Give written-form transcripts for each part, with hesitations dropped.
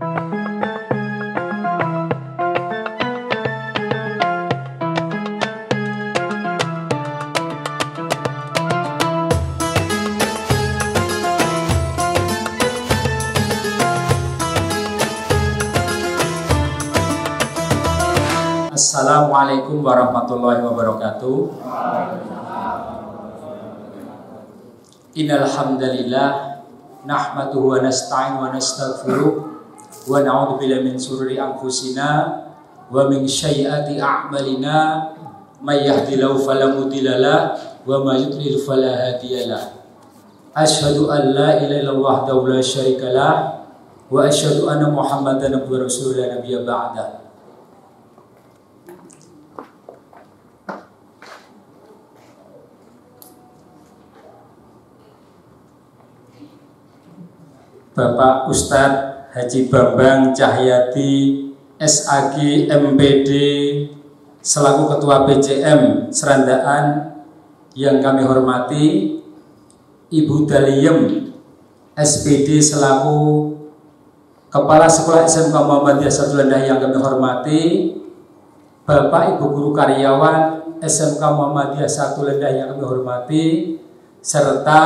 Assalamualaikum warahmatullahi wabarakatuh. Innal hamdalillah nahmaduhu wa nasta'in wa nastaghfiruh wa na'udzu billahi min shururi anfusina wa min sayyiati a'malina may yahdihillahu fala mudilla lahu wa may yudlil fala hadiyalah. Asyhadu an la ilaha illallah wahdahu la syarika lah wa asyhadu anna Muhammadan abduhu wa rasuluhu la nabiyya ba'dah. Bapak Ustadz Haji Bambang Cahyadi SAG MPD selaku Ketua PCM Serandaan yang kami hormati, Ibu Daliem SPD selaku Kepala Sekolah SMK Muhammadiyah Satu Lendah yang kami hormati, Bapak Ibu Guru Karyawan SMK Muhammadiyah Satu Lendah yang kami hormati, serta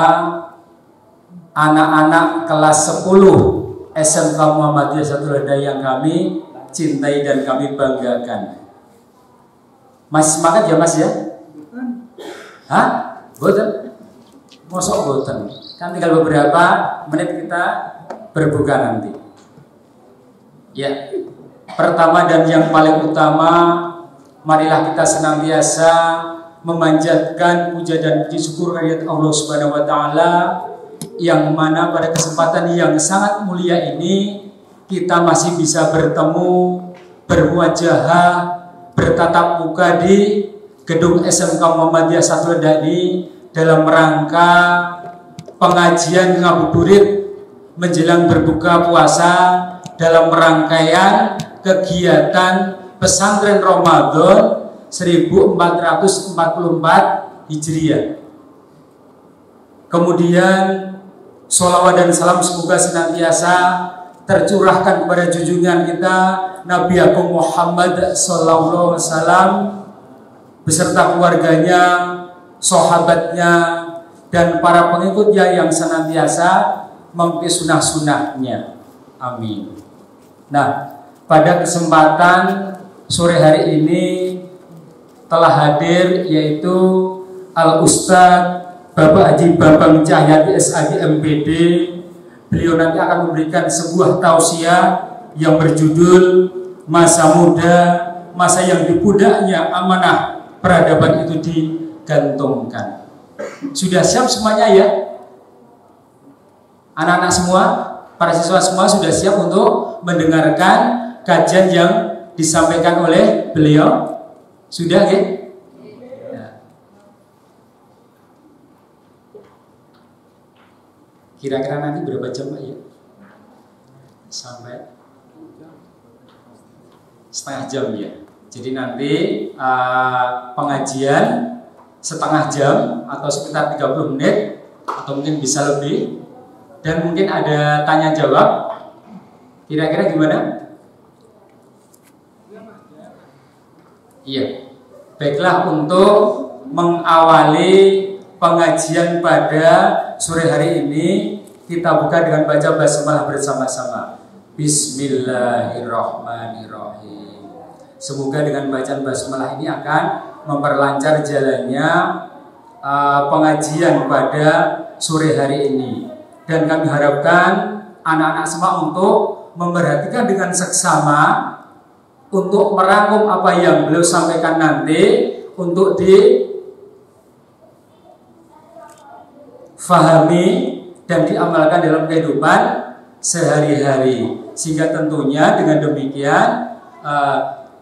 anak-anak kelas 10 SMK Muhammadiyah Satu Lendah yang kami cintai dan kami banggakan. Masih semangat ya Mas ya? Hah? Boten? Mosok boten? Kan tinggal beberapa menit kita berbuka nanti. Ya, pertama dan yang paling utama, marilah kita senantiasa memanjatkan puja dan puji syukur kehadirat Allah Subhanahu wa taala, yang mana pada kesempatan yang sangat mulia ini kita masih bisa bertemu, bermuajahah, bertatap muka di gedung SMK Muhammadiyah Satu Lendah ini dalam rangka pengajian ngabuburit menjelang berbuka puasa dalam rangkaian kegiatan pesantren Ramadan 1444 Hijriah. Kemudian sholawat dan salam semoga senantiasa tercurahkan kepada junjungan kita Nabi Agung Muhammad Sallallahu Alaihi Wasallam beserta keluarganya, sahabatnya, dan para pengikutnya yang senantiasa mengikuti sunnah-sunnahnya. Amin. Nah, pada kesempatan sore hari ini telah hadir yaitu Al-Ustadz Bapak Haji Bambang Cahyadi SAG MPD. Beliau nanti akan memberikan sebuah tausiah yang berjudul Masa Muda, Masa yang di pundaknya amanah peradaban itu digantungkan. Sudah siap semuanya ya? Anak-anak semua, para siswa semua sudah siap untuk mendengarkan kajian yang disampaikan oleh beliau? Sudah ya? Kira-kira nanti berapa jam Pak ya? Sampai setengah jam ya. Jadi nanti pengajian setengah jam atau sekitar 30 menit atau mungkin bisa lebih. Dan mungkin ada tanya jawab. Kira-kira gimana? Iya. Baiklah, untuk mengawali pengajian pada sore hari ini kita buka dengan baca basmalah bersama-sama. Bismillahirrahmanirrahim. Semoga dengan bacaan basmalah ini akan memperlancar jalannya pengajian pada sore hari ini. Dan kami harapkan anak-anak semua untuk memperhatikan dengan seksama untuk merangkum apa yang beliau sampaikan nanti untuk difahami dan diamalkan dalam kehidupan sehari-hari. Sehingga tentunya dengan demikian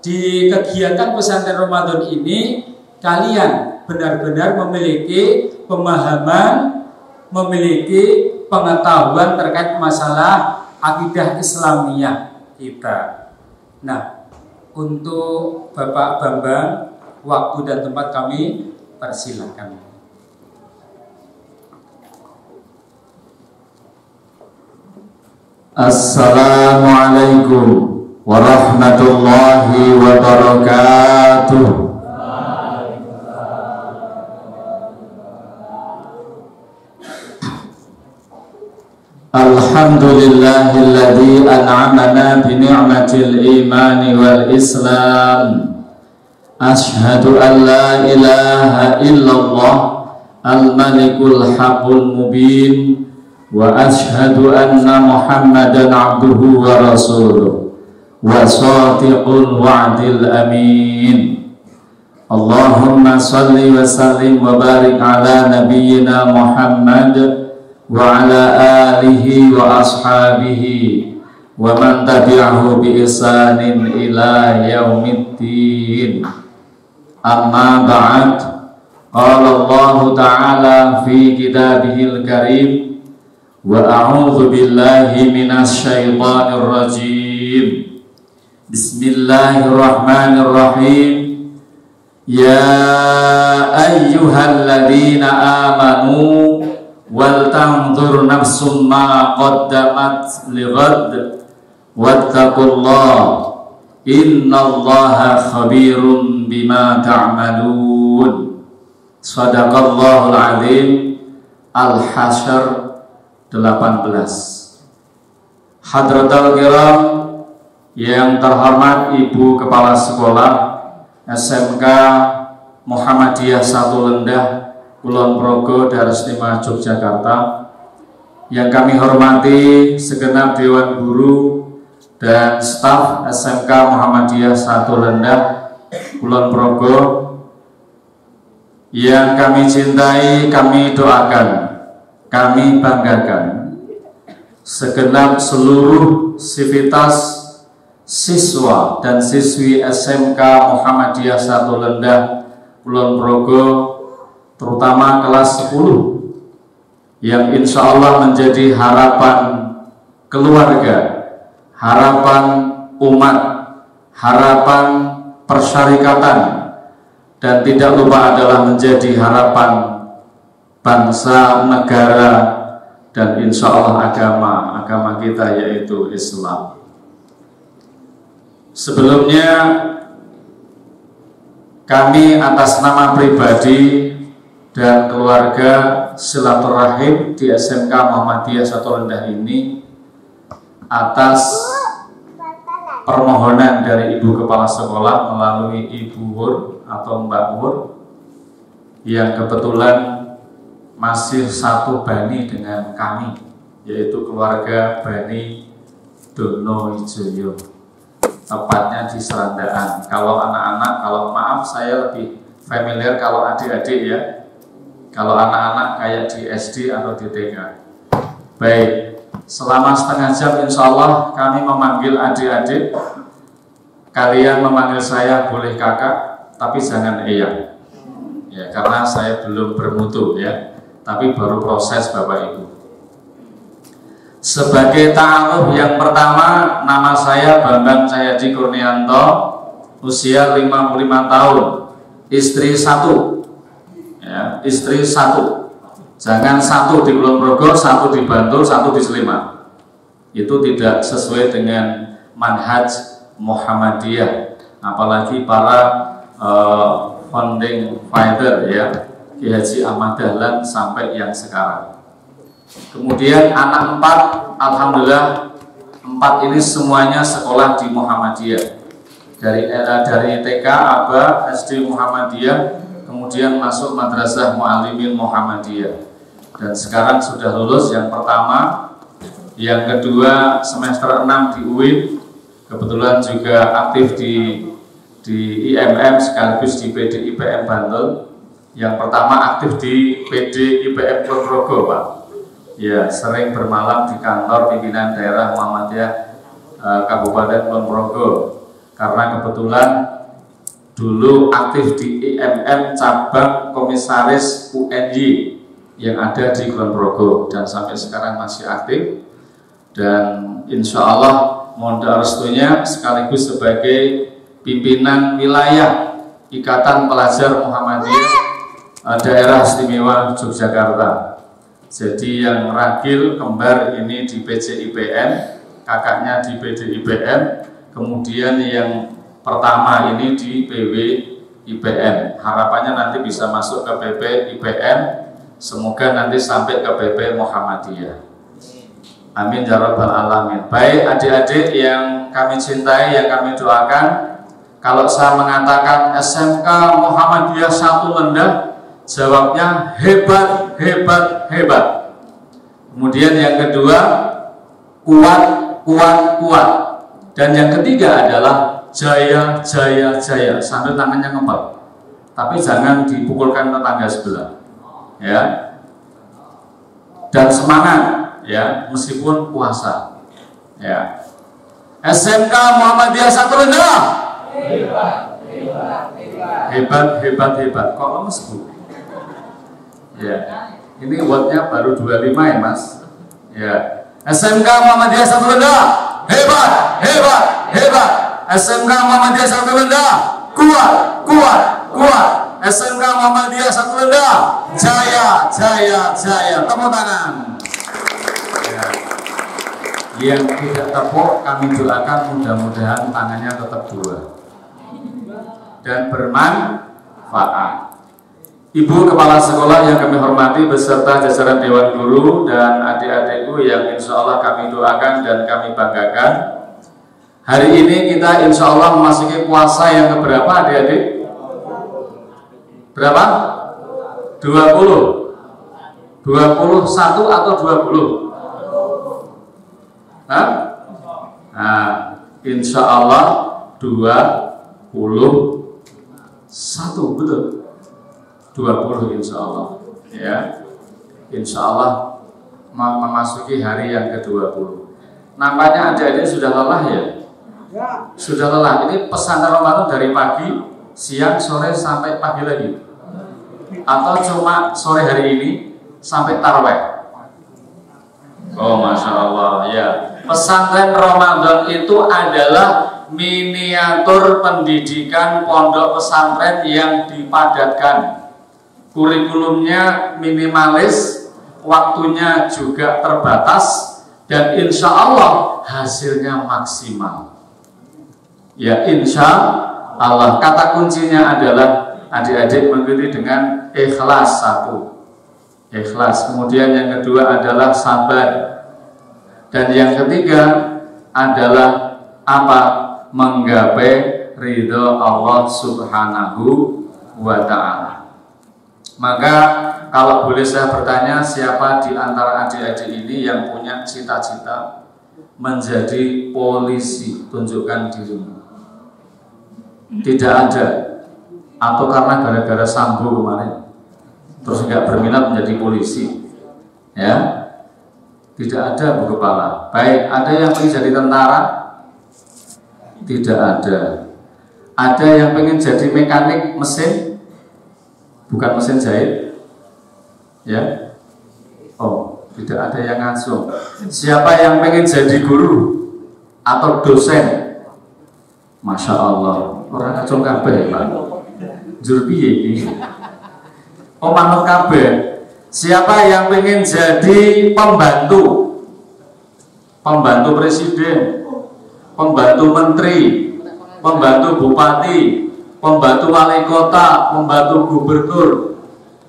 di kegiatan pesantren Ramadan ini kalian benar-benar memiliki pemahaman, memiliki pengetahuan terkait masalah akidah Islamiyah kita. Nah, untuk Bapak Bambang, waktu dan tempat kami persilakan. Assalamualaikum warahmatullahi wabarakatuh. Alhamdulillahilladzi an'amana bi ni'matil imani wal islam. Asyhadu an la ilaha illallah al-malikul haqqul mubin wa asyhadu anna Muhammadan abduhu wa rasuluh wa shadiqul wa'dil amin. Allahumma salli wa sallim wa barik ala nabiyyina Muhammad wa ala alihi wa ashabihi wa man tabi'ahu bi ihsanin ila yaumiddin. Amma ba'd. Qala Allah ta'ala fi kitabihil karim wa a'udzu billahi minasy syaithanir rajim. Bismillahirrahmanirrahim. Ya ayyuhalladzina amanu wal tanzur nafsum ma qaddamat lighad wattaqullaha innallaha khabirum bima ta'malun. Shadaqallahul azim. Al-Hasyr 18. Hadratul kiram, yang terhormat Ibu Kepala Sekolah SMK Muhammadiyah 1 Lendah Kulon Progo Darussalam Yogyakarta, yang kami hormati segenap Dewan Guru dan staf SMK Muhammadiyah 1 Lendah Kulon Progo, yang kami cintai, kami doakan, kami banggakan segenap seluruh sivitas siswa dan siswi SMK Muhammadiyah 1 Lendah Kulon Progo, terutama kelas 10, yang insya Allah menjadi harapan keluarga, harapan umat, harapan persyarikatan, dan tidak lupa adalah menjadi harapan bangsa, negara, dan insya Allah agama kita, yaitu Islam. Sebelumnya kami atas nama pribadi dan keluarga silaturahim di SMK Muhammadiyah 1 Lendah ini, atas permohonan dari Ibu Kepala Sekolah melalui Ibu Wur atau Mbak Wur, yang kebetulan masih satu bani dengan kami, yaitu keluarga Bani Dono Wijoyo, tepatnya di Serandaan. Kalau anak-anak, kalau maaf saya lebih familiar kalau adik-adik ya. Kalau anak-anak kayak di SD atau di TK. Baik, selama setengah jam insya Allah kami memanggil adik-adik. Kalian memanggil saya boleh kakak, tapi jangan eyang. Ya, karena saya belum bermutu ya, tapi baru proses Bapak Ibu. Sebagai ta'aruf yang pertama, nama saya Bambang Cahyadi Kurnianto, usia 55 tahun, istri 1. Ya, istri 1, jangan 1 di Kulon Progo, 1 di Bantul, 1 di Sleman. Itu tidak sesuai dengan manhaj Muhammadiyah, apalagi para founding father ya, Ki Haji Ahmad Dahlan sampai yang sekarang. Kemudian anak 4, alhamdulillah 4 ini semuanya sekolah di Muhammadiyah, dari TK Aba, SD Muhammadiyah, kemudian masuk Madrasah Mu'allimin Muhammadiyah, dan sekarang sudah lulus yang pertama, yang kedua semester 6 di UIN, kebetulan juga aktif di IMM sekaligus di PD IPM Bantul. Yang pertama aktif di PD IPM Kulon Progo, Pak. Ya, sering bermalam di kantor pimpinan daerah Muhammadiyah Kabupaten Kulon Progo, karena kebetulan dulu aktif di IMM cabang komisaris UNY yang ada di Kulon Progo, dan sampai sekarang masih aktif. Dan insya Allah mohon restunya sekaligus sebagai pimpinan wilayah Ikatan Pelajar Muhammadiyah Daerah Istimewa Yogyakarta. Jadi yang ragil kembar ini di PJIPN, kakaknya di PDIPN, kemudian yang pertama ini di PWIPN. Harapannya nanti bisa masuk ke PPIPN, semoga nanti sampai ke PP Muhammadiyah. Amin ya rabbal alamin. Baik adik-adik yang kami cintai, yang kami doakan, kalau saya mengatakan SMK Muhammadiyah 1 Lendah, jawabnya hebat, hebat, hebat. Kemudian yang kedua, kuat, kuat, kuat. Dan yang ketiga adalah jaya, jaya, jaya. Sambil tangannya ngempet. Tapi jangan dipukulkan tetangga sebelah. Ya. Dan semangat, ya, meskipun puasa. Ya. SMK Muhammadiyah 1 Lendah. Hebat, hebat, hebat. Hebat, hebat, hebat. Kok lemes, Bu? Ya. Ini wordnya baru 25 ya Mas. Ya. SMK Muhammadiyah 1 Lendah, hebat, hebat, hebat. SMK Muhammadiyah 1 Lendah, kuat, kuat, kuat. SMK Muhammadiyah 1 Lendah, jaya, jaya, jaya. Tepuk tangan. Ya. Yang tidak tepuk kami doakan mudah-mudahan tangannya tetap 2 dan bermanfaat. Ibu Kepala Sekolah yang kami hormati beserta jajaran Dewan Guru dan adik-adikku yang insya Allah kami doakan dan kami banggakan. Hari ini kita insya Allah memasuki puasa yang keberapa adik-adik? Berapa? 20? 21 atau 20? Hah? Nah, insya Allah 21, betul? 20 insya Allah, ya, insya Allah memasuki hari yang ke-20. Nampaknya adik-adik sudah lelah ya? Sudah lelah. Ini pesantren Ramadan dari pagi, siang, sore sampai pagi lagi, atau cuma sore hari ini sampai tarawih? Oh, masya Allah, ya. Pesantren Ramadan itu adalah miniatur pendidikan pondok pesantren yang dipadatkan. Kurikulumnya minimalis, waktunya juga terbatas, dan insya Allah hasilnya maksimal. Ya, insya Allah. Kata kuncinya adalah adik-adik mengikuti dengan ikhlas. 1, ikhlas. Kemudian yang kedua adalah sabar. Dan yang ketiga adalah apa? Menggapai ridho Allah Subhanahu wa Ta'ala. Maka kalau boleh saya bertanya, siapa di antara adik-adik ini yang punya cita-cita menjadi polisi? Tunjukkan dirimu. Tidak ada. Atau karena gara-gara Sambo kemarin terus nggak berminat menjadi polisi? Ya, tidak ada, Bu Kepala. Baik, ada yang ingin jadi tentara? Tidak ada. Ada yang pengen jadi mekanik mesin? Bukan mesin jahit, ya? Oh, tidak ada yang langsung. Siapa yang pengen jadi guru atau dosen? Masya Allah, orang ngacung kabeh, Pak. Jurbi ini. Oh, manut kabeh. Siapa yang pengen jadi pembantu? Pembantu presiden, pembantu menteri, pembantu bupati, pembantu wali kota, pembantu gubernur,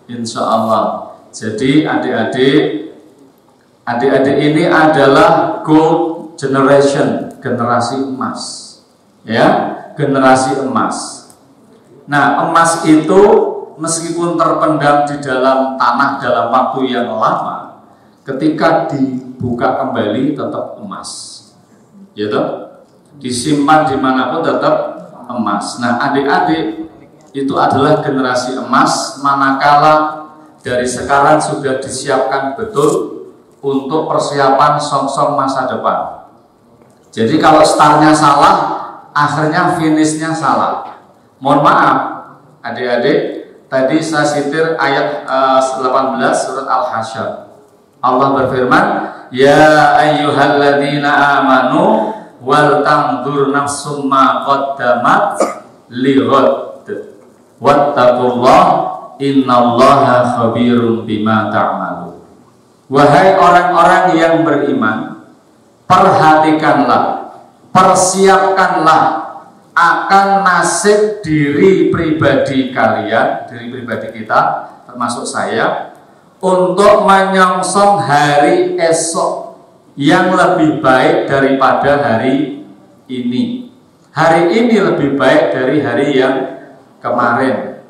insya Allah. Jadi adik-adik ini adalah gold generation, generasi emas, ya, generasi emas. Nah, emas itu meskipun terpendam di dalam tanah dalam waktu yang lama, ketika dibuka kembali tetap emas, gitu. Disimpan dimanapun tetap emas. Nah, adik-adik itu adalah generasi emas, manakala dari sekarang sudah disiapkan betul untuk persiapan song-song masa depan. Jadi kalau startnya salah, akhirnya finishnya salah. Mohon maaf adik-adik, tadi saya sitir ayat 18 surat Al-Hasyr. Allah berfirman, ya ayyuhalladzina amanu wal tanzur nafsum ma qaddamat lighad wattaqullah innallaha khabirum bima ta'malun. Wahai orang-orang yang beriman, perhatikanlah, persiapkanlah akan nasib diri pribadi kalian, diri pribadi kita, termasuk saya, untuk menyongsong hari esok yang lebih baik daripada hari ini. Hari ini lebih baik dari hari yang kemarin.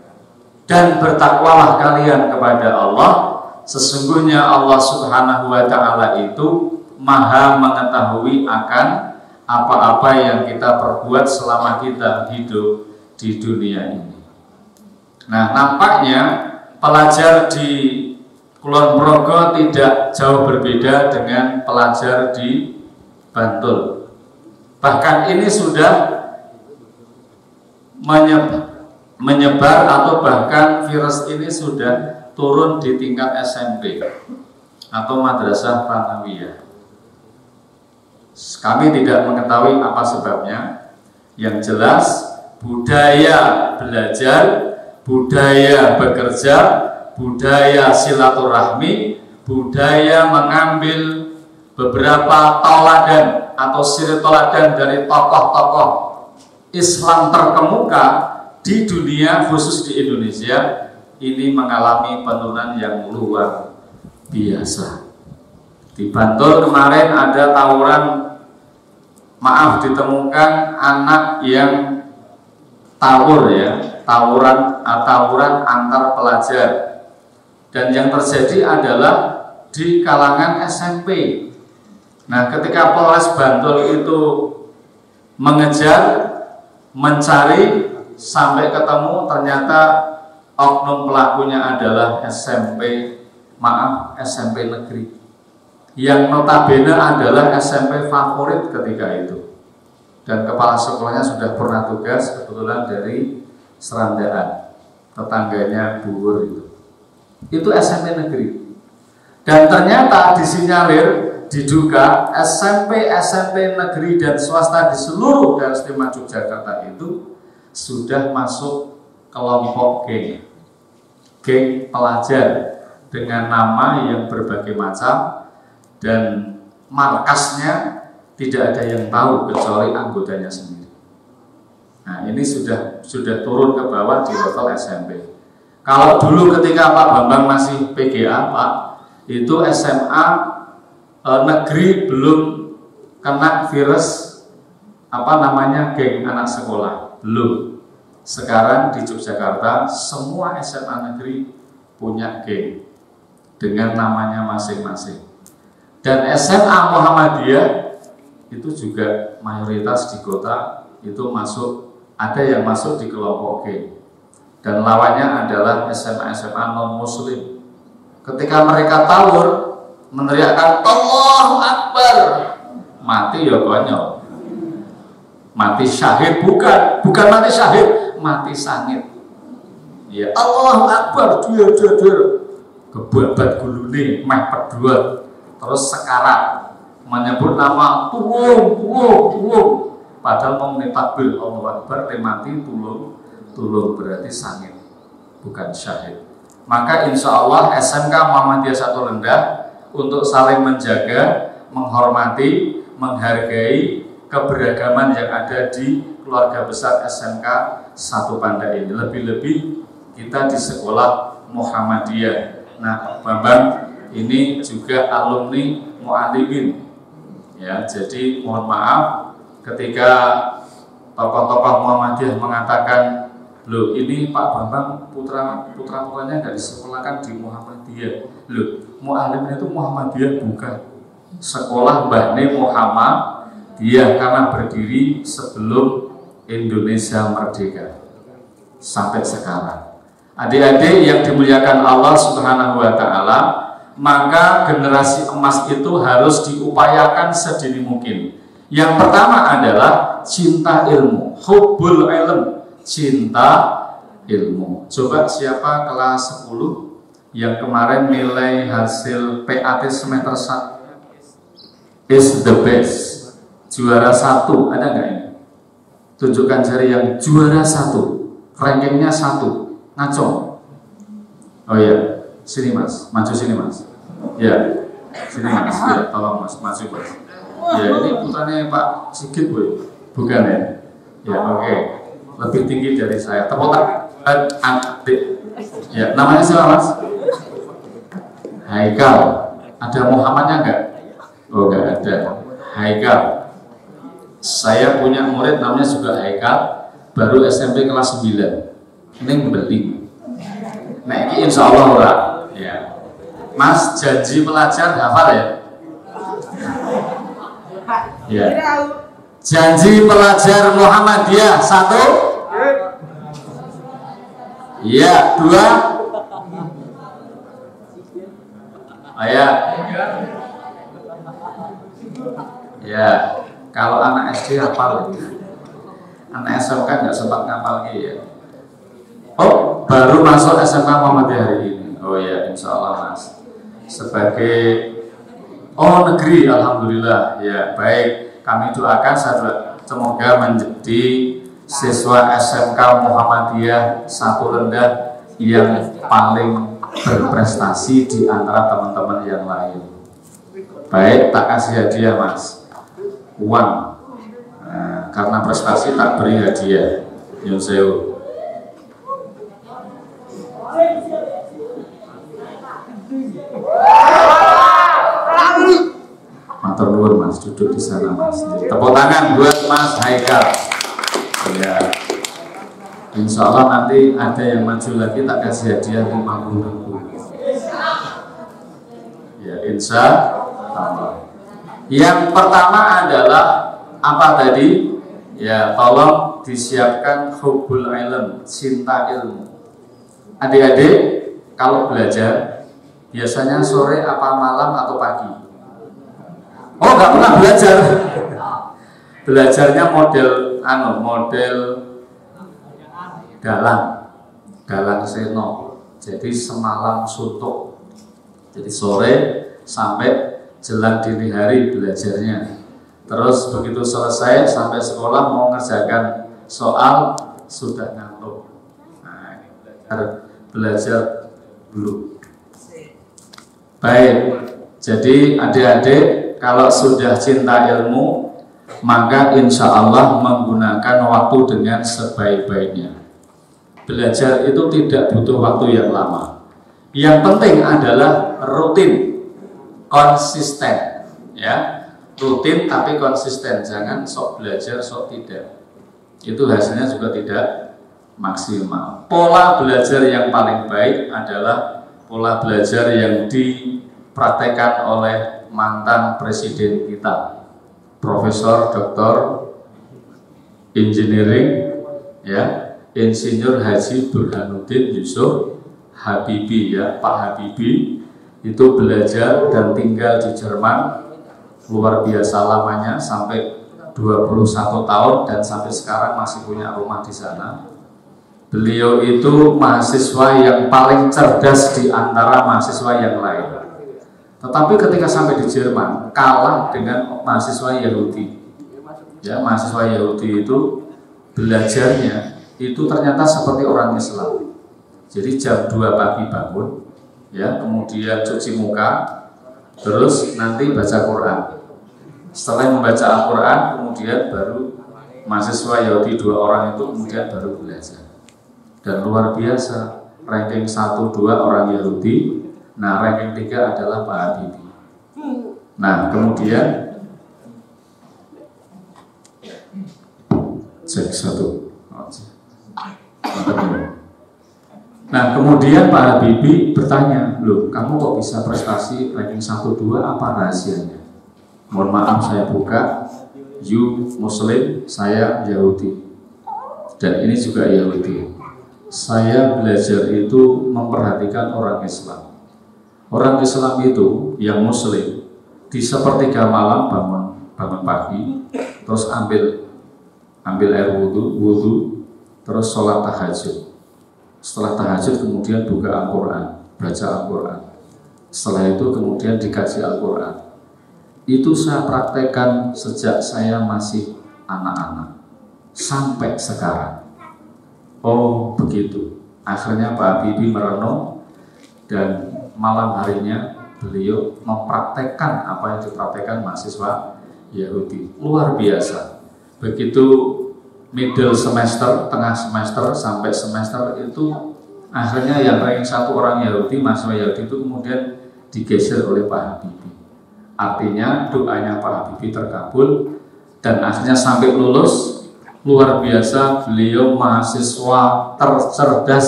Dan bertakwalah kalian kepada Allah. Sesungguhnya Allah Subhanahu wa Ta'ala itu Maha mengetahui akan apa-apa yang kita perbuat selama kita hidup di dunia ini. Nah, nampaknya pelajar di Kulon Progo tidak jauh berbeda dengan pelajar di Bantul. Bahkan ini sudah menyebar atau bahkan virus ini sudah turun di tingkat SMP atau Madrasah Tsanawiyah. Kami tidak mengetahui apa sebabnya. Yang jelas budaya belajar, budaya bekerja, budaya silaturahmi, budaya mengambil beberapa tauladan atau suri tauladan dari tokoh-tokoh Islam terkemuka di dunia, khusus di Indonesia, ini mengalami penurunan yang luar biasa. Di Bantul kemarin ada ditemukan anak yang tawuran antar pelajar, dan yang terjadi adalah di kalangan SMP. Nah, ketika Polres Bantul itu mengejar, mencari sampai ketemu, ternyata oknum pelakunya adalah SMP negeri, yang notabene adalah SMP favorit ketika itu, dan kepala sekolahnya sudah pernah tugas kebetulan dari Serandaan, tetangganya Buwur itu SMP negeri. Dan ternyata disinyalir, diduga SMP negeri dan swasta di seluruh Daerah Istimewa Yogyakarta itu sudah masuk kelompok geng pelajar dengan nama yang berbagai macam, dan markasnya tidak ada yang tahu kecuali anggotanya sendiri. Nah, ini sudah turun ke bawah di level SMP. Kalau dulu ketika Pak Bambang masih PGA, Pak, itu SMA negeri belum kena virus geng anak sekolah, belum. Sekarang di Yogyakarta semua SMA negeri punya geng dengan namanya masing-masing. Dan SMA Muhammadiyah itu juga mayoritas di kota itu ada yang masuk di kelompok geng. Dan lawannya adalah SMA non muslim. Ketika mereka tawur meneriakkan Allahu Akbar, mati ya konyol. Mati syahid, bukan mati syahid, mati sangit. Ya, Allahu Akbar, duar kebabat gulune meh pedot, terus sekarat menyebut nama tulung, padahal mau takbir Allahu Akbar, mati tulung berarti sangit, bukan syahid. Maka insya Allah SMK Muhammadiyah Satu Rendah untuk saling menjaga, menghormati, menghargai keberagaman yang ada di keluarga besar SMK Satu Panda ini. Lebih-lebih kita di sekolah Muhammadiyah. Nah, Bambang ini juga alumni Mu'alimin. Ya, jadi mohon maaf ketika tokoh-tokoh Muhammadiyah mengatakan, loh ini Pak Bambang putra-putranya nggak disekolahkan di Muhammadiyah. Loh, Mu'alimin itu Muhammadiyah bukan. Sekolah Bani Muhammadiyah karena berdiri sebelum Indonesia merdeka sampai sekarang. Adik-adik yang dimuliakan Allah Subhanahu wa Ta'ala, maka generasi emas itu harus diupayakan sedini mungkin. Yang pertama adalah cinta ilmu, hubbul ilm, cinta ilmu. Coba siapa kelas 10 yang kemarin nilai hasil PAT semester 1 is the best, juara 1, ada nggak ini? Tunjukkan jari yang juara 1, rankingnya 1. Ngaco. Oh iya, sini Mas, maju sini Mas. Ya, sini Mas. Ya, tolong Mas, maju Mas. Ya ini putranya Pak Sigit, Bu. Bukan ya? Ya oke. Lebih tinggi dari saya. Tepuk tangan adik. Ya namanya siapa Mas? Haikal. Ada Muhammadnya enggak? Oh enggak ada. Haikal. Saya punya murid namanya juga Haikal, baru SMP kelas 9. Ini beli. Nah ini insya Allah orang. Ya. Mas janji pelajar hafal ya? Ya. Janji pelajar Muhammadiyah 1. Ya 2. Ya. Ya. Kalau anak SD hafal, anak SMK nggak sempat ngapal ya. Oh, baru masuk SMK Muhammadiyah hari ini. Oh ya, insya Allah Mas. Sebagai negeri, alhamdulillah. Ya baik, kami doakan semoga menjadi siswa SMK Muhammadiyah 1 rendah yang paling berprestasi di antara teman-teman yang lain. Baik, tak kasih hadiah Mas. Uang, karena prestasi tak beri hadiah. Yoseu. Matur nuwun Mas, duduk di sana Mas. Tepuk tangan buat Mas Haikal. Ya. Insya Allah nanti ada yang maju lagi tak kasih hadiah 50.000. Ya, insya Allah. Yang pertama adalah apa tadi? Ya, tolong disiapkan hubbul ilm, cinta ilmu. Adik-adik, kalau belajar biasanya sore apa malam atau pagi? Oh, nggak pernah belajar. Belajarnya model dalang seno. Jadi semalam suntuk. Jadi sore sampai jelang dini hari belajarnya. Terus begitu selesai sampai sekolah mau ngerjakan soal sudah ngantuk. Nah, ini belajar dulu. Baik. Jadi adik-adik kalau sudah cinta ilmu maka insya Allah menggunakan waktu dengan sebaik-baiknya. Belajar itu tidak butuh waktu yang lama. Yang penting adalah rutin. Konsisten, ya, rutin tapi konsisten, jangan sok belajar sok tidak, itu hasilnya juga tidak maksimal. Pola belajar yang paling baik adalah pola belajar yang dipraktekkan oleh mantan presiden kita, Profesor Dr. Engineering, ya, Insinyur Haji Burhanuddin Yusuf Habibie, ya, Pak Habibie. Itu belajar dan tinggal di Jerman luar biasa lamanya sampai 21 tahun dan sampai sekarang masih punya rumah di sana. Beliau itu mahasiswa yang paling cerdas di antara mahasiswa yang lain. Tetapi ketika sampai di Jerman kalah dengan mahasiswa Yahudi. Ya, mahasiswa Yahudi itu belajarnya itu ternyata seperti orang Islam. Jadi jam 2 pagi bangun, ya, kemudian cuci muka, terus nanti baca Quran. Setelah membaca Al-Quran, kemudian baru mahasiswa Yahudi 2 orang itu kemudian baru belajar. Dan luar biasa, ranking 1-2 orang Yahudi, nah ranking 3 adalah Pak Habibie. Nah kemudian cek 1. Nah kemudian Pak Habibie bertanya, loh kamu kok bisa prestasi ranking 1-2, apa rahasianya? Mohon maaf saya buka, you Muslim, saya Yahudi, dan ini juga Yahudi. Saya belajar itu memperhatikan orang Islam. Orang Islam itu yang Muslim di sepertiga malam bangun pagi, terus ambil air wudhu, terus sholat tahajud. Setelah tahajud kemudian buka Al-Quran, baca Al-Quran. Setelah itu kemudian dikaji Al-Quran. Itu saya praktekkan sejak saya masih anak-anak sampai sekarang. Oh begitu. Akhirnya Pak Habibie merenung dan malam harinya beliau mempraktekkan apa yang dipraktekkan mahasiswa Yahudi. Luar biasa. Begitu middle semester, tengah semester sampai semester itu akhirnya yang ranking 1 orang Yahudi, mahasiswa Yahudi itu kemudian digeser oleh Pak Habibie. Artinya doanya Pak Habibie terkabul dan akhirnya sampai lulus. Luar biasa, beliau mahasiswa tercerdas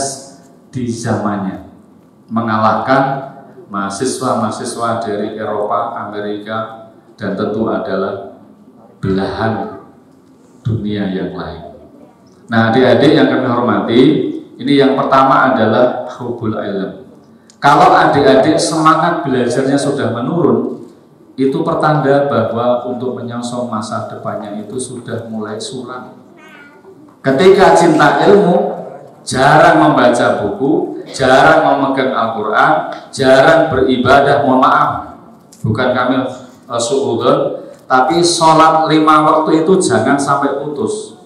di zamannya, mengalahkan mahasiswa-mahasiswa dari Eropa, Amerika, dan tentu adalah belahan dunia yang lain. Nah, adik-adik yang kami hormati, ini yang pertama adalah hubul ilm. Kalau adik-adik semangat belajarnya sudah menurun, itu pertanda bahwa untuk menyongsong masa depannya itu sudah mulai suram. Ketika cinta ilmu, jarang membaca buku, jarang memegang Al-Quran, jarang beribadah, mohon maaf, bukan kami suudzon, tapi sholat 5 waktu itu jangan sampai putus.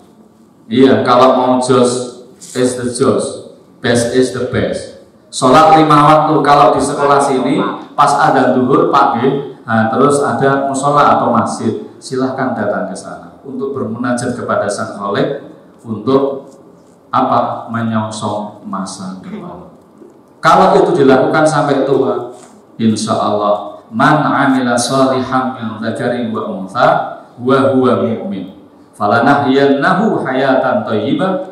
Iya, kalau mau jos is the jos, best is the best. Sholat 5 waktu, kalau di sekolah sini pas ada duhur pagi, nah, terus ada musola atau masjid, silahkan datang ke sana untuk bermunajat kepada Sang Khalik, untuk apa? Menyongsong masa depan. Kalau itu dilakukan sampai tua, insya Allah man amila sholihan min dzakarin wa untha wa huwa mu'min falanahyiyannahu hayatan thayyibah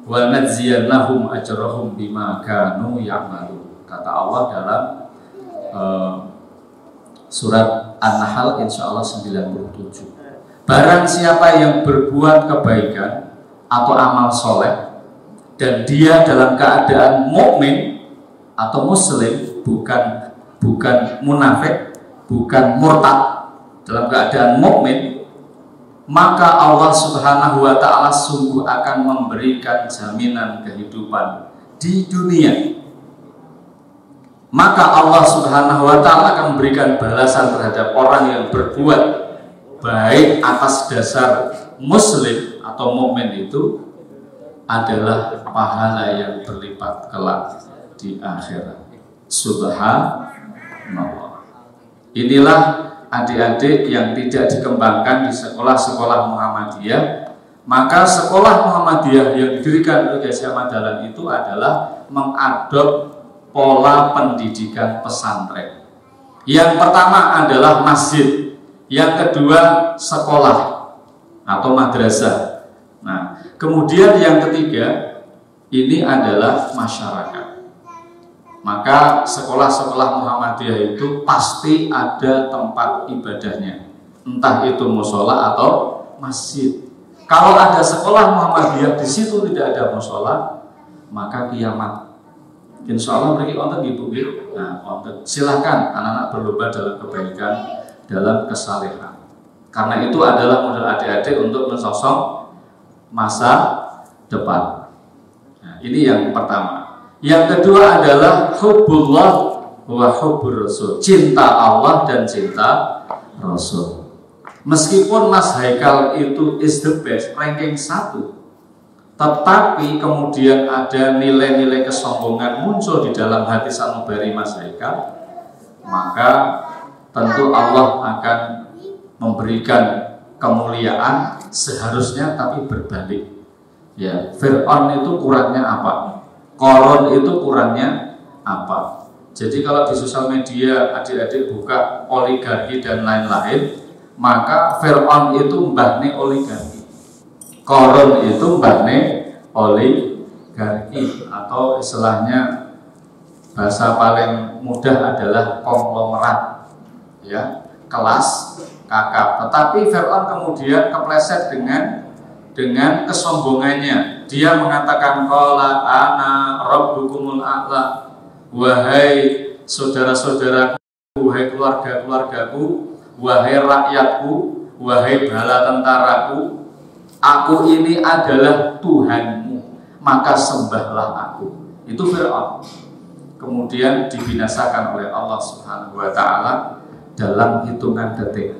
wa najziyannahum ajrahum bima kanu ya'malun. Kata Allah dalam surat An-Nahl insya Allah 97. Barang siapa yang berbuat kebaikan atau amal soleh dan dia dalam keadaan mukmin atau muslim, bukan munafik, bukan murtad, dalam keadaan mukmin, maka Allah Subhanahu wa taala sungguh akan memberikan jaminan kehidupan di dunia. Maka Allah Subhanahu wa taala akan memberikan balasan terhadap orang yang berbuat baik atas dasar muslim atau mukmin itu adalah pahala yang berlipat kelak di akhirat. Subhanallah. Inilah adik-adik yang tidak dikembangkan di sekolah-sekolah Muhammadiyah. Maka sekolah Muhammadiyah yang didirikan oleh Kiai Ahmad Dahlan itu adalah mengadop pola pendidikan pesantren. Yang pertama adalah masjid, yang kedua sekolah atau madrasah. Nah, kemudian yang ketiga ini adalah masyarakat. Maka sekolah-sekolah Muhammadiyah itu pasti ada tempat ibadahnya, entah itu musola atau masjid. Kalau ada sekolah Muhammadiyah di situ tidak ada musola, maka kiamat. Insya Allah beri konten ibu. Nah, silahkan anak-anak berlomba dalam kebaikan, dalam kesalehan. Karena itu adalah modal adik-adik untuk mensosok masa depan. Nah, ini yang pertama. Yang kedua adalah hubbullah wa hubbur rasul, cinta Allah dan cinta Rasul. Meskipun Mas Haikal itu is the best, ranking 1, tetapi kemudian ada nilai-nilai kesombongan muncul di dalam hati sanubari Mas Haikal, maka tentu Allah akan memberikan kemuliaan seharusnya, tapi berbalik. Ya, Fir'aun itu kurangnya apa? Korun itu kurangnya apa? Jadi kalau di sosial media adik-adik buka oligarki dan lain-lain, maka Fir'aun itu mbahne oligarki, Korun itu mbahne oligarki, atau istilahnya bahasa paling mudah adalah konglomerat, ya, kelas kakap. Tetapi Fir'aun kemudian kepleset dengan kesombongannya. Dia mengatakan qala ana rabbukumul a'la, wahai saudara-saudaraku, wahai keluarga-keluargaku, wahai rakyatku, wahai bala tentaraku, aku ini adalah Tuhanmu, maka sembahlah aku. Itu Fir'aun. Kemudian dibinasakan oleh Allah Subhanahu wa taala dalam hitungan detik.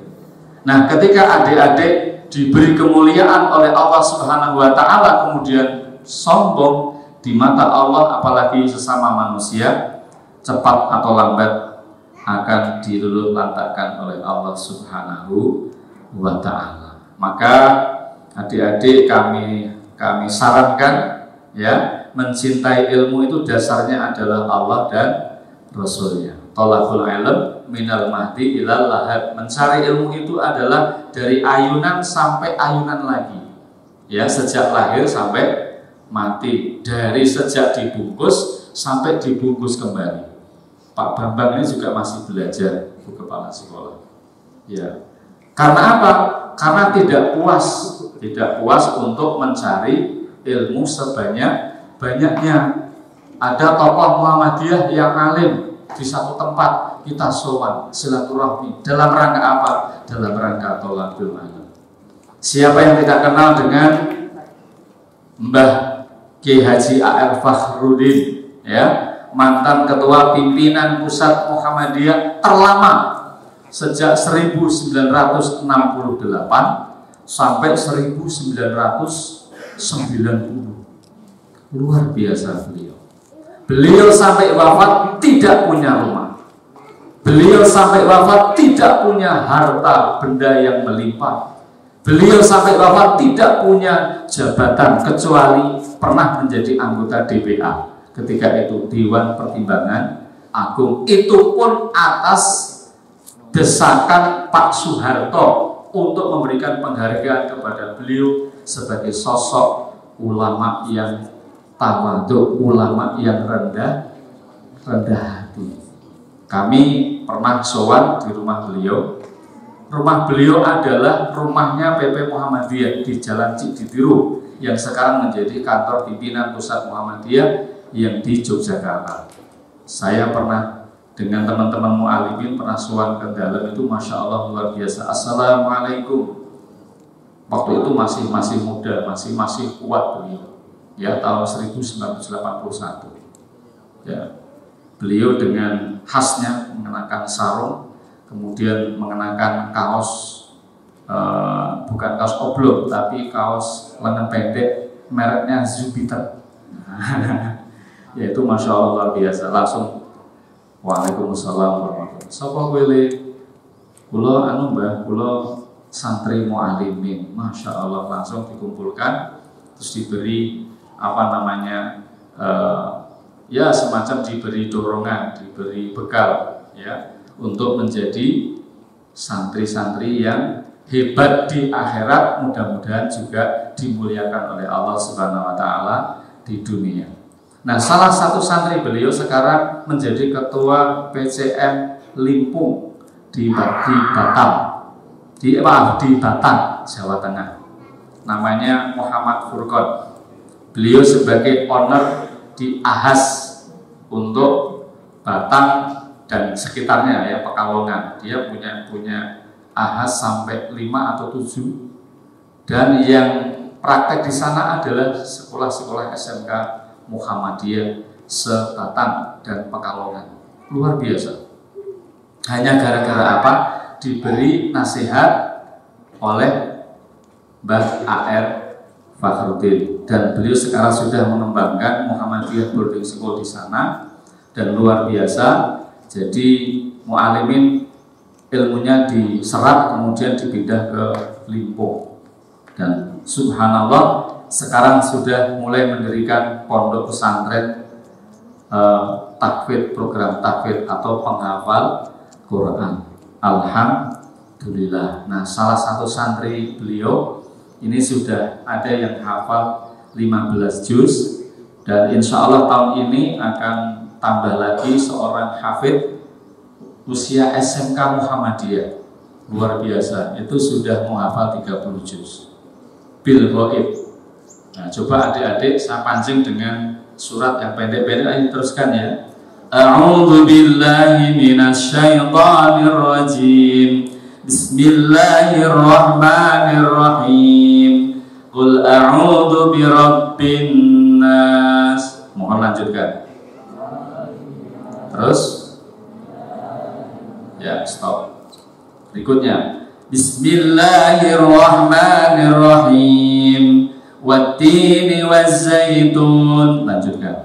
Nah, ketika adik-adik diberi kemuliaan oleh Allah Subhanahu wa taala kemudian sombong di mata Allah, apalagi sesama manusia, cepat atau lambat akan diluluh lantakkan oleh Allah Subhanahu wa ta'ala. Maka adik-adik kami sarankan ya, mencintai ilmu itu dasarnya adalah Allah dan Rasulnya. Thalabul ilm minal mahdi ilal lahad. Mencari ilmu itu adalah dari ayunan sampai ayunan lagi. Ya, sejak lahir sampai mati, dari sejak dibungkus sampai dibungkus kembali. Pak Bambang ini juga masih belajar, Bu Kepala Sekolah. Ya. Karena apa? Karena tidak puas untuk mencari ilmu sebanyak-banyaknya. Ada tokoh Muhammadiyah yang alim di satu tempat, kita sowan silaturahmi. Dalam rangka apa? Dalam rangka thalabul ilm. Siapa yang tidak kenal dengan Mbah Kiai Haji A.R. Fakhruddin, ya, mantan ketua pimpinan pusat Muhammadiyah terlama sejak 1968 sampai 1990. Luar biasa beliau. Beliau sampai wafat tidak punya rumah. Beliau sampai wafat tidak punya harta benda yang melimpah. Beliau sampai wafat tidak punya jabatan kecuali pernah menjadi anggota DPA. Ketika itu Dewan Pertimbangan Agung, itu pun atas desakan Pak Soeharto untuk memberikan penghargaan kepada beliau sebagai sosok ulama yang tawadhu, ulama yang rendah hati. Kami pernah sowan di rumah beliau. Rumah beliau adalah rumahnya PP Muhammadiyah di Jalan Cikditiru yang sekarang menjadi kantor pimpinan pusat Muhammadiyah yang di Yogyakarta. Saya pernah dengan teman-teman mu'alimin pernah sowan ke dalam itu, masya Allah luar biasa. Assalamualaikum. Waktu itu masih muda, masih kuat beliau. Ya, tahun 1981. Ya, beliau dengan khasnya mengenakan sarung, kemudian mengenakan kaos, bukan kaos oblong, tapi kaos lengan pendek, mereknya Jupiter. Yaitu masya Allah luar biasa. Langsung, waalaikumsalam warahmatullahi wabarakatuh. Sapa kowe? Kula Mbah, kula santri mu'alimin. Masya Allah, langsung dikumpulkan, terus diberi ya semacam diberi dorongan, diberi bekal, ya, untuk menjadi santri-santri yang hebat di akhirat, mudah-mudahan juga dimuliakan oleh Allah Subhanahu wa Ta'ala di dunia. Nah, salah satu santri beliau sekarang menjadi ketua PCM Limpung di Batam, di Batang, Jawa Tengah. Namanya Muhammad Furqon. Beliau sebagai owner di Ahas untuk Batang dan sekitarnya, ya, Pekalongan. Dia punya Ahas sampai 5 atau 7, dan yang praktek di sana adalah sekolah-sekolah SMK Muhammadiyah se-Batang dan Pekalongan. Luar biasa. Hanya gara-gara apa? Diberi nasihat oleh Mbah A.R. Fakhruddin, dan beliau sekarang sudah mengembangkan Muhammadiyah Boarding School di sana, dan luar biasa. Jadi mu'alimin ilmunya diserap kemudian dipindah ke Limpung, dan subhanallah sekarang sudah mulai mendirikan pondok pesantren tahfidz, program tahfidz atau penghafal Quran. Alhamdulillah. Nah, salah satu santri beliau ini sudah ada yang hafal 15 juz, dan insya Allah tahun ini akan tambah lagi seorang hafidz usia SMK Muhammadiyah. Luar biasa, itu sudah menghafal 30 juz bil ghaib. Nah, coba adik-adik saya pancing dengan surat yang pendek-pendek. Ayo teruskan ya. A'udzu billahi minasyaitonir rajim. Bismillahirrahmanirrahim. Qul a'udzu birabbin nas. Mohon lanjutkan. Terus ya, stop. Berikutnya, Bismillahirrahmanirrahim. Wattini wazzaitun. Lanjutkan.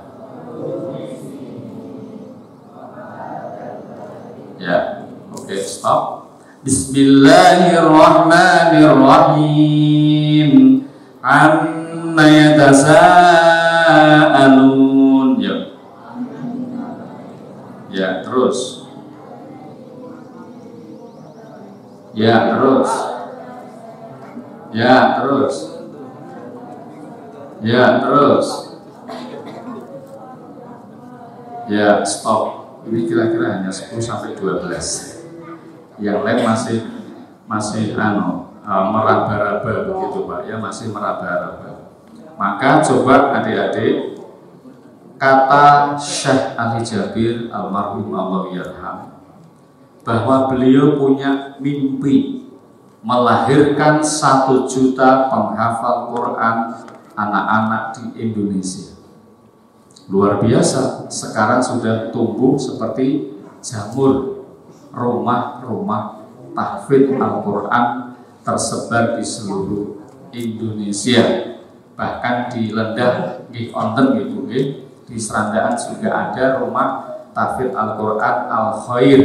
Ya, oke, stop. Bismillahirrahmanirrahim. Amma yatasaalun. Ya, terus. Ya, terus. Ya, terus. Ya, terus. Ya, stop. Ini kira-kira hanya 10 sampai 12. Yang lain masih meraba-raba begitu Pak ya, masih meraba-raba. Maka coba adik-adik, kata Syekh Ali Jabir almarhum Allah yarham, bahwa beliau punya mimpi melahirkan 1 juta penghafal Quran anak-anak di Indonesia. Luar biasa, sekarang sudah tumbuh seperti jamur, rumah-rumah tahfidz Al-Quran tersebar di seluruh Indonesia. Bahkan di Lendah, di Onten gitu, di Serandaan juga ada rumah tahfidz Al-Quran Al-Khair.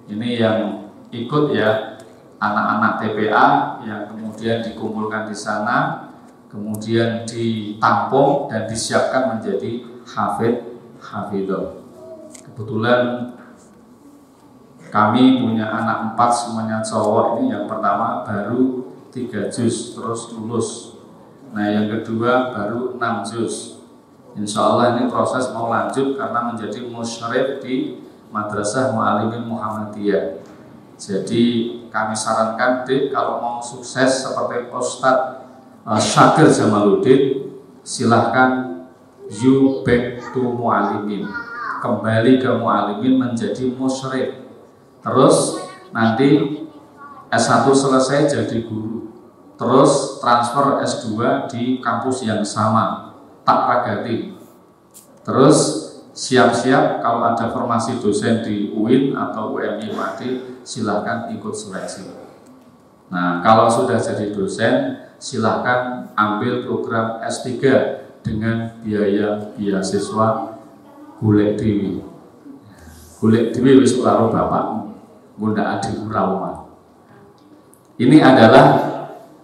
Ini yang ikut ya, anak-anak TPA yang kemudian dikumpulkan di sana, kemudian ditampung dan disiapkan menjadi hafidh. Kebetulan kami punya anak 4 semuanya cowok. Ini yang pertama baru 3 juz terus lulus. Nah yang kedua baru 6 juz. Insya Allah ini proses mau lanjut karena menjadi musyrif di Madrasah Mu'allimin Muhammadiyah. Jadi kami sarankan Dik, kalau mau sukses seperti Ustadz Syakir Jamaluddin, silahkan you back to Mu'allimin, kembali ke Mu'allimin menjadi musyrif. Terus nanti S1 selesai jadi guru, terus transfer S2 di kampus yang sama, tak ragati. Terus siap-siap kalau ada formasi dosen di UIN atau UMI Mati, silahkan ikut seleksi. Nah kalau sudah jadi dosen, silahkan ambil program S3 dengan biaya beasiswa golek dewi. Golek dewi wis karo bapakmu, ngunda adik ora. Ini adalah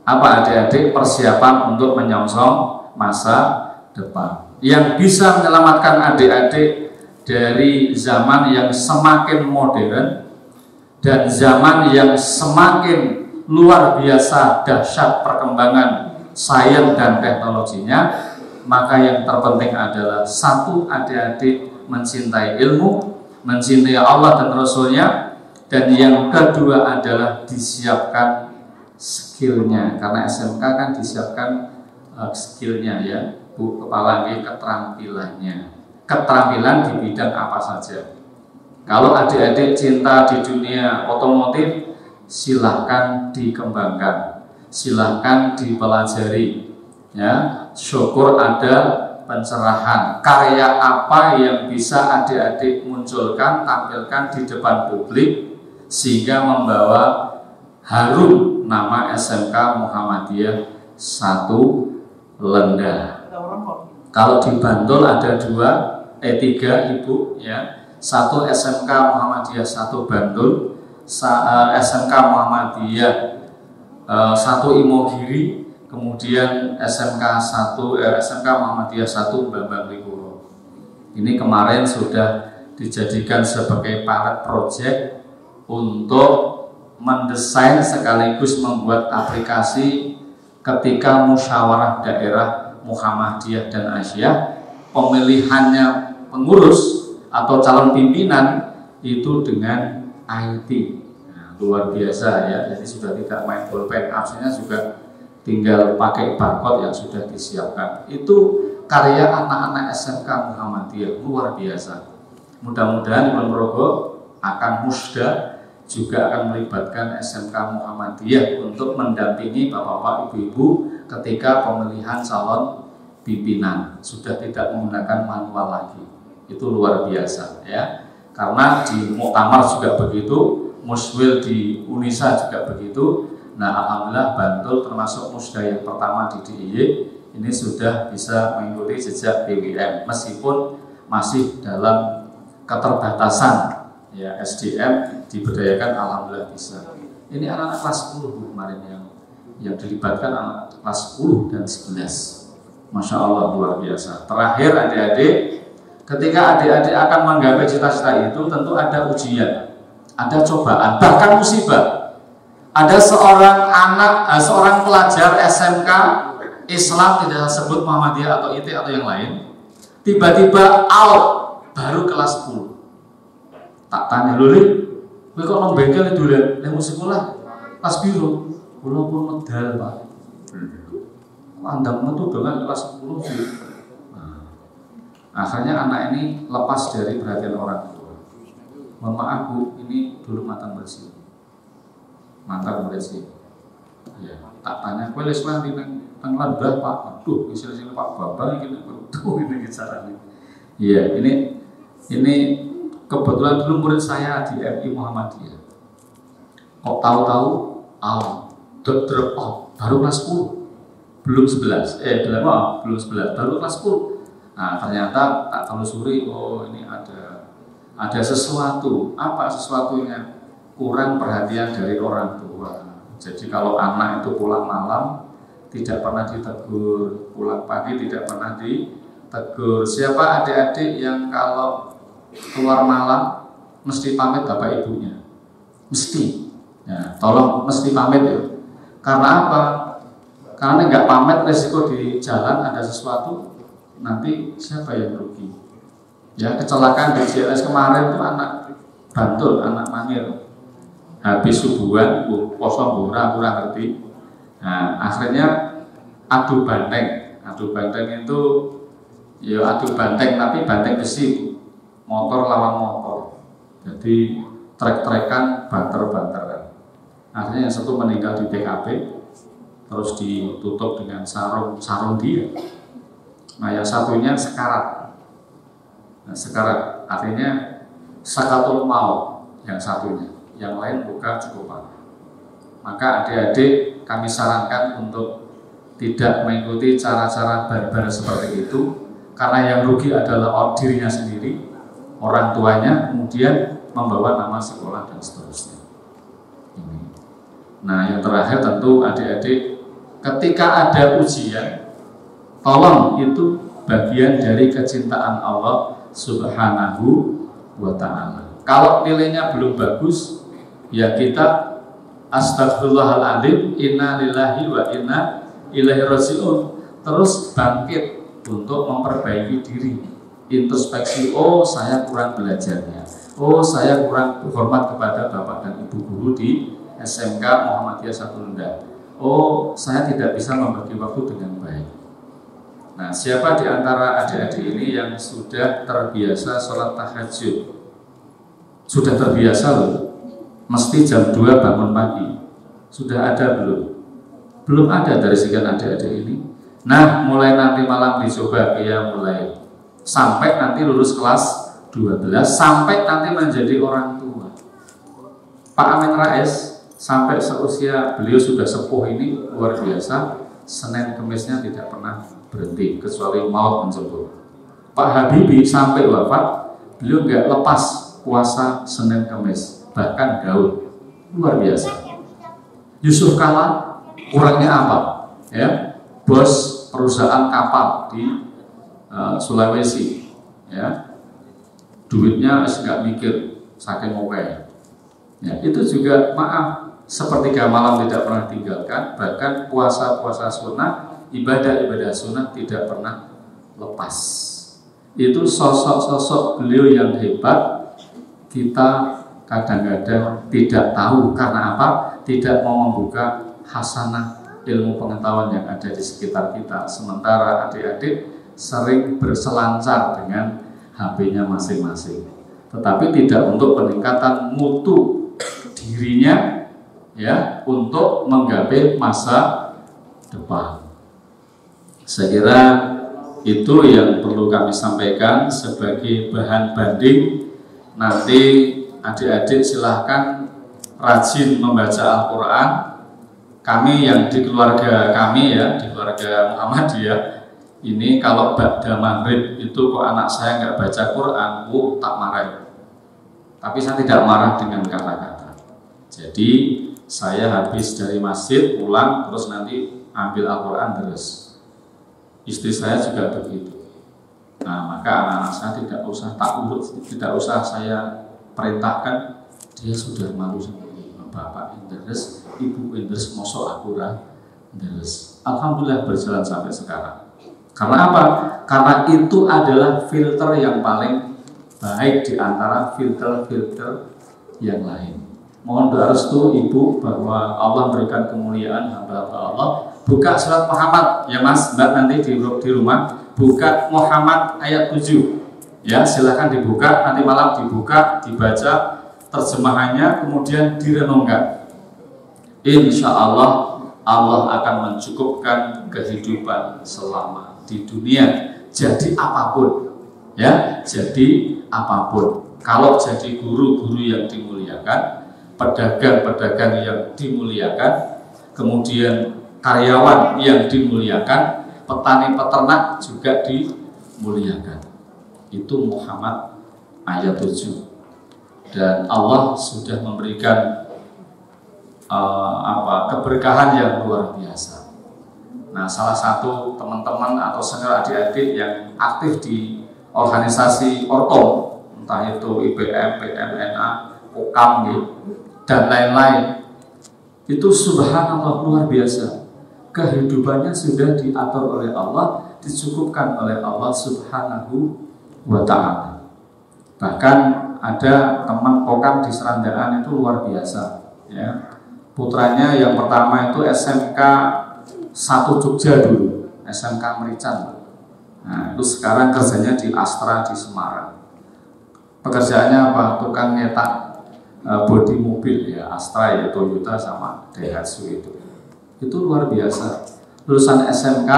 apa adik-adik persiapan untuk menyongsong masa depan yang bisa menyelamatkan adik-adik dari zaman yang semakin modern dan zaman yang semakin luar biasa dahsyat perkembangan sains dan teknologinya. Maka yang terpenting adalah 1, adik-adik mencintai ilmu, mencintai Allah dan Rasulnya, dan yang kedua adalah disiapkan skillnya, karena SMK kan disiapkan skillnya ya Bu Kepala, keterampilan di bidang apa saja. Kalau adik-adik cinta di dunia otomotif, silahkan dikembangkan, silahkan dipelajari ya. Syukur ada pencerahan karya apa yang bisa adik-adik munculkan, tampilkan di depan publik sehingga membawa harum nama SMK Muhammadiyah 1 Lendah. Kalau di Bantul ada 3 Ibu ya. 1 SMK Muhammadiyah 1 Bantul, SMK Muhammadiyah 1 Imogiri, kemudian SMK Muhammadiyah 1 Bambang Lipuro. Ini kemarin sudah dijadikan sebagai pilot project untuk mendesain sekaligus membuat aplikasi ketika musyawarah daerah Muhammadiyah dan Asyah, pemilihannya pengurus atau calon pimpinan itu dengan IT. Nah, luar biasa ya, jadi sudah tidak main bolpen, absennya juga tinggal pakai barcode yang sudah disiapkan. Itu karya anak-anak SMK Muhammadiyah, luar biasa. Mudah-mudahan di Ponorogo akan musda juga akan melibatkan SMK Muhammadiyah untuk mendampingi bapak-bapak, ibu-ibu ketika pemilihan calon pimpinan. Sudah tidak menggunakan manual lagi. Itu luar biasa ya. Karena di Muktamar juga begitu, Muswil di Unisa juga begitu. Nah, alhamdulillah Bantul termasuk musda yang pertama di DIY ini sudah bisa mengikuti jejak BWM meskipun masih dalam keterbatasan ya, SDM diberdayakan alhamdulillah bisa. Ini anak-anak kelas 10 kemarin yang dilibatkan anak kelas 10 dan 11. Masya Allah, luar biasa. Terakhir adik-adik, ketika adik-adik akan menggapai cita-cita itu tentu ada ujian, ada cobaan, bahkan musibah. Ada seorang seorang pelajar SMK Islam, tidak sebut Muhammadiyah atau IT atau yang lain, tiba-tiba out baru kelas 10. Tak tanya dulu, kowe kok nang bengkel dolan, nek sekolah kelas biru, kula pun medal, Pak. Andang metu dengan kelas 10 sih. Nah, akhirnya anak ini lepas dari perhatian orang tua. Mohon maaf Bu, ini dulu mantan bersih. Mantan bersih. Ya, tak tanya, kowe les nanti nang Lembah, Pak. Aduh, istilah Pak Bambang iki tuh ini caranya. Iya, ini kebetulan dulu murid saya di MI Muhammadiyah. Kok tahu-tahu drop out baru kelas 10. Belum 11, belum 11, baru kelas 10. Nah, ternyata tak telusuri, oh ini ada sesuatu. Apa sesuatunya? Kurang perhatian dari orang tua. Jadi kalau anak itu pulang malam tidak pernah ditegur, pulang pagi tidak pernah ditegur. Siapa adik-adik yang kalau keluar malam mesti pamit bapak ibunya? Mesti. Ya, tolong mesti pamit ya. Karena apa? Karena nggak pamit, resiko di jalan ada sesuatu, nanti siapa yang rugi? Ya, kecelakaan di JLS kemarin itu anak Bantul, anak Mangil, habis subuhan, kosong kurang ngerti. Nah, akhirnya adu banteng itu ya adu banteng, tapi banteng besi, motor lawan motor, jadi trek-trekan, banter-banteran. Akhirnya yang satu meninggal di TKP, terus ditutup dengan sarung dia. Nah, yang satunya sekarat. Nah, sekarat artinya sakatul maut yang satunya, yang lain luka cukup parah. Maka adik-adik kami sarankan untuk tidak mengikuti cara-cara barbar seperti itu, karena yang rugi adalah dirinya sendiri, orang tuanya, kemudian membawa nama sekolah dan seterusnya. Nah, yang terakhir tentu adik-adik, ketika ada ujian, tolong itu bagian dari kecintaan Allah Subhanahu wa ta'ala. Kalau nilainya belum bagus, ya kita astagfirullahaladzim, inna lillahi wa inna ilaihi raji'un, terus bangkit untuk memperbaiki diri, introspeksi, oh saya kurang belajarnya, oh saya kurang hormat kepada bapak dan ibu guru di SMK Muhammadiyah Satulenda, oh saya tidak bisa membagi waktu dengan baik. Nah, siapa di antara adik-adik ini yang sudah terbiasa sholat tahajud? Sudah terbiasa loh, mesti jam 2 bangun pagi. Sudah ada belum? Belum ada dari sekian adik-adik ini. Nah, mulai nanti malam dicoba ya, mulai sampai nanti lulus kelas 12, sampai nanti menjadi orang tua. Pak Amin Rais sampai seusia beliau sudah sepuh ini luar biasa, Senin Kemisnya tidak pernah berhenti kecuali maut menjemput. Pak Habibie sampai wafat beliau nggak lepas puasa Senin Kemis, bahkan gaul, luar biasa. Yusuf Kala kurangnya apa? Ya, bos perusahaan kapal di Sulawesi, ya, duitnya nggak mikir, saking oke. Ya, itu juga maaf, sepertiga malam tidak pernah tinggalkan, bahkan puasa-puasa sunnah, ibadah-ibadah sunnah tidak pernah lepas. Itu sosok-sosok beliau yang hebat, kita kadang-kadang tidak tahu karena apa? Tidak mau membuka hasanah ilmu pengetahuan yang ada di sekitar kita. Sementara adik-adik sering berselancar dengan HP-nya masing-masing, tetapi tidak untuk peningkatan mutu dirinya, ya, untuk menggapai masa depan. Saya kira itu yang perlu kami sampaikan sebagai bahan banding. Nanti adik-adik silahkan rajin membaca Al-Quran. Kami yang di keluarga kami, ya, di keluarga Muhammadiyah ini, kalau ba'da maghrib itu kok anak saya nggak baca Quran, tak marah. Tapi saya tidak marah dengan kata-kata. Jadi Saya habis dari masjid pulang terus nanti ambil Al-Quran terus. Istri saya juga begitu. Nah, maka anak-anak saya tidak usah takut, tidak usah saya perintahkan. Dia sudah malu sendiri. Bapak interest, ibu interest, mosok aku interest. Alhamdulillah berjalan sampai sekarang. Karena apa? Karena itu adalah filter yang paling baik di antara filter-filter yang lain. Mohon doa restu ibu bahwa Allah berikan kemuliaan hamba-hamba Allah. Buka surat Muhammad ya Mas, Mbak, nanti di rumah buka Muhammad ayat 7. Ya, silakan dibuka, nanti malam dibuka, dibaca terjemahannya, kemudian direnungkan. Insya Allah Allah akan mencukupkan kehidupan selama di dunia. Jadi apapun, ya, jadi apapun. Kalau jadi guru-guru yang dimuliakan, pedagang-pedagang yang dimuliakan, kemudian karyawan yang dimuliakan, petani-peternak juga dimuliakan. Itu Muhammad ayat 7. Dan Allah sudah memberikan keberkahan yang luar biasa. Nah, salah satu teman-teman atau senior adik-adik yang aktif di organisasi Ortom, entah itu IBM, PMNA, Kokam, dan lain-lain, itu subhanallah luar biasa. Kehidupannya sudah diatur oleh Allah, dicukupkan oleh Allah subhanahu wa ta'ala. Bahkan ada teman Kokam di Serandaan itu luar biasa, ya. Putranya yang pertama itu SMK 1 Jogja dulu, SMK Merican. Nah, itu sekarang kerjanya di Astra di Semarang. Pekerjaannya apa? Tukang nyetak bodi mobil, ya, Astra, ya, Toyota sama Daihatsu itu. Itu luar biasa. Lulusan SMK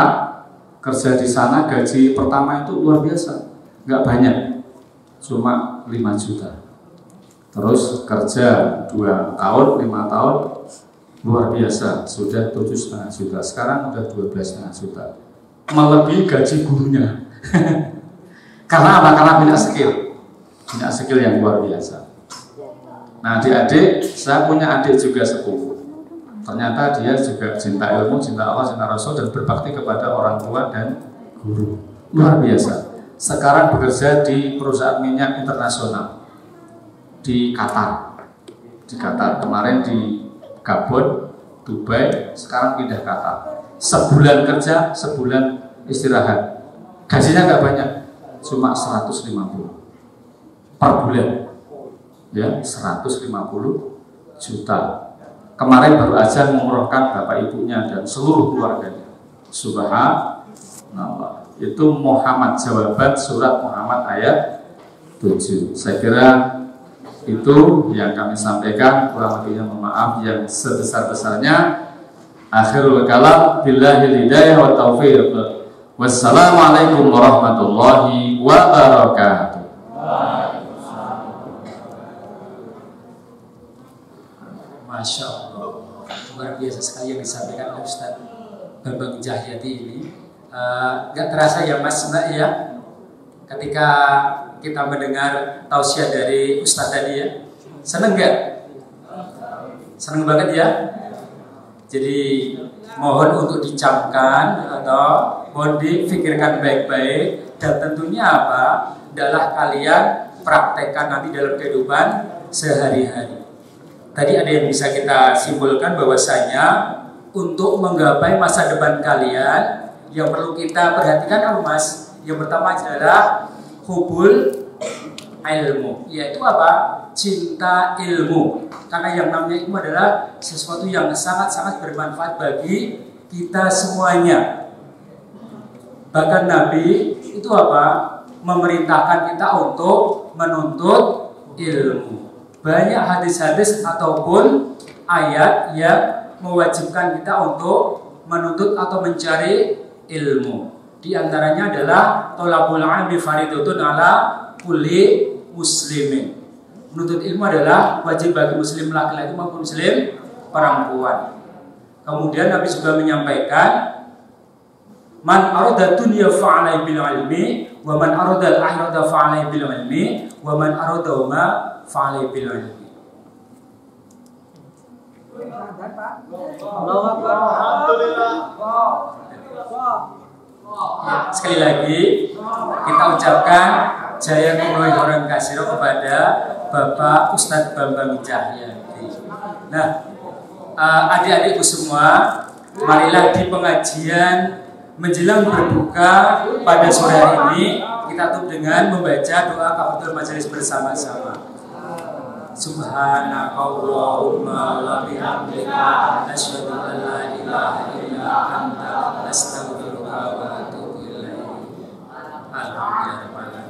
kerja di sana, gaji pertama itu luar biasa, nggak banyak, cuma 5 juta. Terus kerja 2 tahun, 5 tahun, luar biasa, sudah 7,5 juta. Sekarang udah 12,5 juta, melebihi gaji gurunya. Karena apa? Karena punya skill yang luar biasa. Nah, adik-adik, saya punya adik juga sepupu. Ternyata dia juga cinta ilmu, cinta Allah, cinta Rasul, dan berbakti kepada orang tua dan guru. Luar biasa. Sekarang bekerja di perusahaan minyak internasional di Qatar. Kemarin di Gabon, Dubai, sekarang pindah Qatar. Sebulan kerja, sebulan istirahat. Gajinya nggak banyak, cuma 150 per bulan. Ya, 150 juta. Kemarin baru aja mengumrohkan bapak ibunya dan seluruh keluarganya. Subhanallah. Itu Muhammad, jawaban surat Muhammad ayat 7. Saya kira itu yang kami sampaikan, kurang lebihnya mohon maaf yang sebesar-besarnya. Akhirul kalam, billahil hidayah wa taufiq. Wassalamualaikum warahmatullahi wabarakatuh. Masya Allah, luar biasa sekali yang disampaikan oleh Ustaz Bambang Cahyadi ini. Gak terasa ya Mas, Mbak, ya, ketika kita mendengar tausiah dari Ustaz tadi, ya, seneng gak? Seneng banget ya. Jadi mohon untuk dicamkan atau mohon dipikirkan baik-baik, dan tentunya apa? Adalah kalian praktekkan nanti dalam kehidupan sehari-hari. Tadi ada yang bisa kita simpulkan bahwasanya untuk menggapai masa depan kalian yang perlu kita perhatikan apa Mas? Yang pertama adalah hubul ilmu, yaitu apa? Cinta ilmu. Karena yang namanya ilmu adalah sesuatu yang sangat-sangat bermanfaat bagi kita semuanya. Bahkan Nabi itu apa? Memerintahkan kita untuk menuntut ilmu. Banyak hadis-hadis ataupun ayat yang mewajibkan kita untuk menuntut atau mencari ilmu. Di antaranya adalah thalabul ilmi fardhatun ala kulli muslimin. Menuntut ilmu adalah wajib bagi muslim laki-laki maupun muslim perempuan. Kemudian Nabi juga menyampaikan, man arada dunya fa'alai bil ilmi, wa man arada al-akhirata fa'alai bil ilmi, wa man arada ma fa'alai bil ilmi. Ya, sekali lagi kita ucapkan jaya kumlawi horan kasiro kepada Bapak Ustadz Bambang Cahyadi. Nah, adik-adikku semua, marilah di pengajian menjelang berbuka pada sore hari ini kita tutup dengan membaca doa kafatul majelis bersama-sama. Subhanakallahumma wa bihamdika asyhadu an la ilaha illa anta astaghfiruka wa atubu ilaik. Alhamdulillah.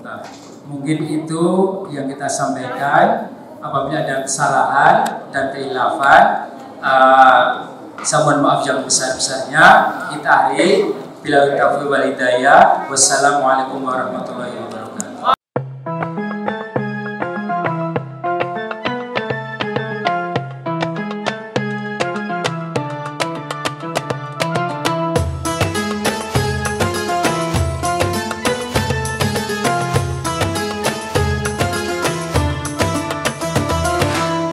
Nah, mungkin itu yang kita sampaikan. Apabila ada kesalahan dan kekhilafan, saya mohon maaf yang besar-besarnya. Kita akhiri bila taufiq wal hidayah. Wassalamualaikum warahmatullahi wabarakatuh.